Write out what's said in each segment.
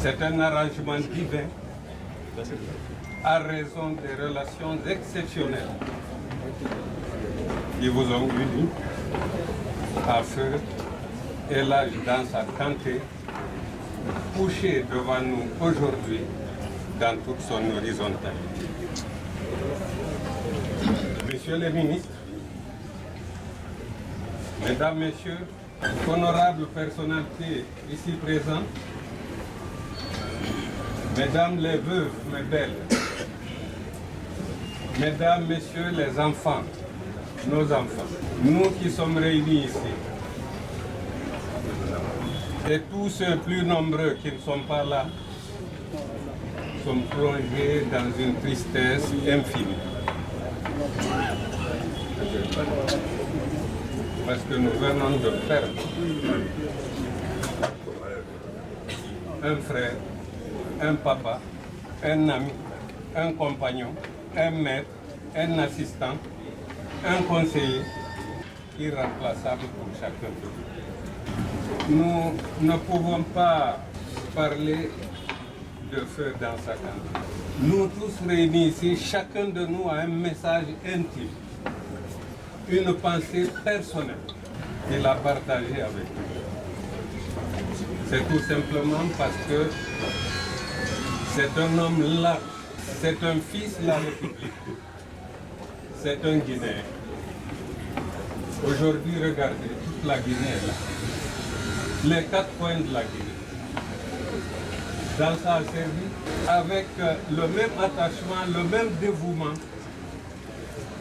C'est un arrangement divin à raison des relations exceptionnelles qui vous ont unis à feu et l'âge dans sa Kanté, couché devant nous aujourd'hui dans toute son horizontalité. Messieurs les ministres, Mesdames, Messieurs, honorables personnalités ici présentes, Mesdames les veuves, mes belles, Mesdames, Messieurs les enfants, nos enfants, nous qui sommes réunis ici, et tous ceux plus nombreux qui ne sont pas là, sont plongés dans une tristesse infinie. Parce que nous venons de perdre un frère, un papa, un ami, un compagnon, un maître, un assistant, un conseiller, irremplaçable pour chacun d'eux. Nous ne pouvons pas parler de feu dans sa Kanté. Nous tous réunis ici, chacun de nous a un message intime, une pensée personnelle qu'il a partagée avec nous. C'est tout simplement parce que c'est un homme large, c'est un fils de la République, c'est un Guinéen. Aujourd'hui, regardez, toute la Guinée est là. Les 4 coins de la Guinée. Dans sa service, avec le même attachement, le même dévouement,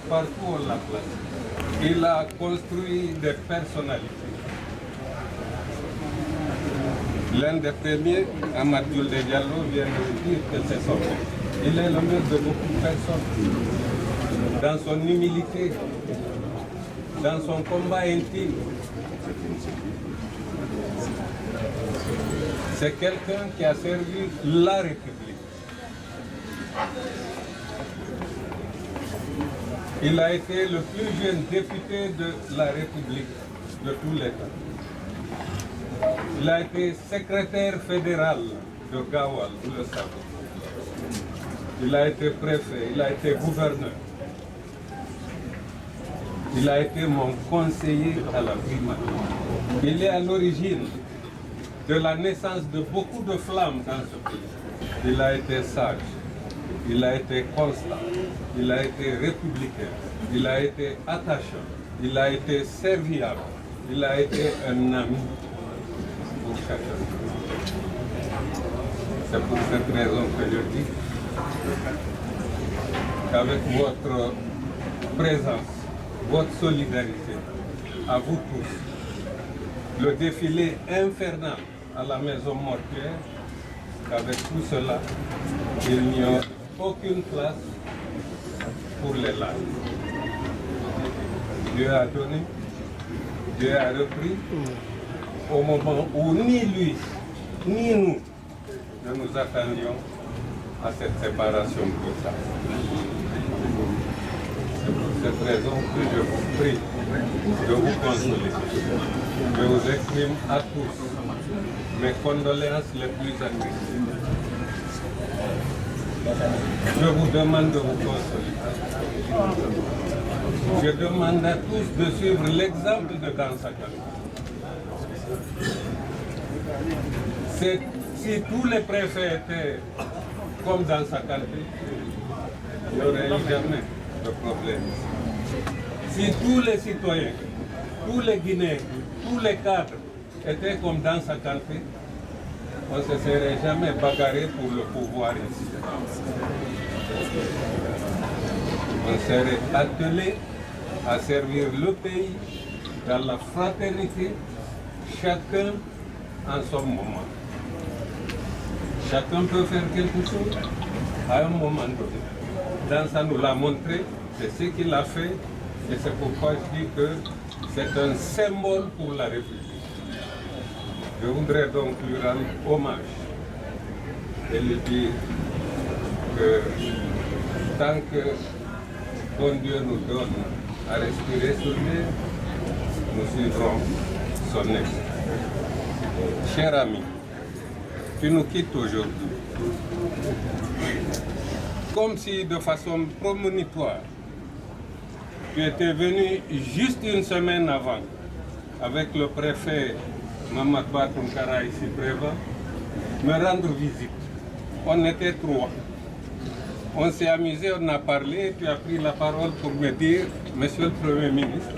partout on l'a placé. Il a construit des personnalités. L'un des premiers, Amadou Julde Diallo, vient de dire que c'est son père. Il est le maître de beaucoup de personnes. Dans son humilité, dans son combat intime. C'est quelqu'un qui a servi la République. Il a été le plus jeune député de la République de tout l'État. Il a été secrétaire fédéral de Gawal, vous le savez. Il a été préfet, il a été gouverneur. Il a été mon conseiller à la primature. Il est à l'origine de la naissance de beaucoup de flammes dans ce pays. Il a été sage, il a été constant, il a été républicain, il a été attachant, il a été serviable, il a été un ami pour chacun. C'est pour cette raison que je dis qu'avec votre présence, votre solidarité, à vous tous, le défilé infernal à la maison mortuaire, qu'avec tout cela, il n'y a aucune place pour les larmes. Dieu a donné, Dieu a repris, au moment où ni lui, ni nous ne nous attendions à cette séparation brutale. C'est pour cette raison que je vous prie de vous consoler. Je vous exprime à tous mes condoléances les plus attristées. Je vous demande de vous consoler. Je demande à tous de suivre l'exemple de Dansa Kanté. Si tous les préfets étaient comme Dansa Kanté, il n'y aurait eu jamais de problème. Si tous les citoyens, tous les Guinéens, tous les cadres étaient comme Dansa Kanté, on ne se serait jamais bagarré pour le pouvoir ici. On serait attelé à servir le pays dans la fraternité, chacun en son moment. Chacun peut faire quelque chose à un moment donné. Dansa nous l'a montré, c'est ce qu'il a fait, et c'est pourquoi je dis que c'est un symbole pour la République. Je voudrais donc lui rendre hommage et lui dire que tant que bon Dieu nous donne à respirer sur terre, nous suivrons son exemple. Chers amis, tu nous quittes aujourd'hui. Comme si de façon prémonitoire, tu étais venu juste une semaine avant avec le préfet Mamadou Tunkara ici présent, me rendre visite. On était trois. On s'est amusé, on a parlé, tu as pris la parole pour me dire, Monsieur le Premier ministre,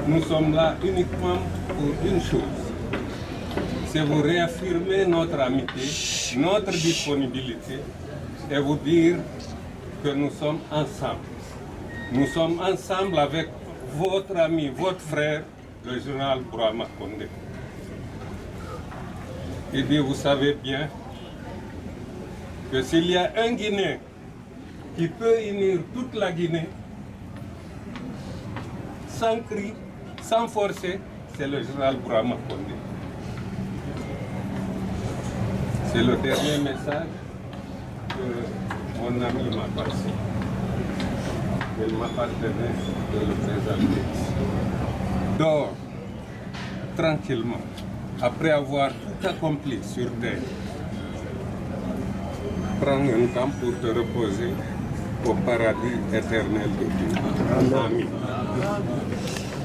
nous sommes là uniquement pour une chose, c'est vous réaffirmer notre amitié, notre disponibilité et vous dire que nous sommes ensemble. Nous sommes ensemble avec votre ami, votre frère, le général Bourama Condé. Il dit, vous savez bien que s'il y a un Guinéen qui peut unir toute la Guinée, sans cri, sans forcer, c'est le général Bourama Condé. C'est le dernier message que mon ami m'a passé. Il m'appartenait de le présenter. Dors tranquillement, après avoir tout accompli sur terre. Prends un temps pour te reposer au paradis éternel de Dieu. Amen.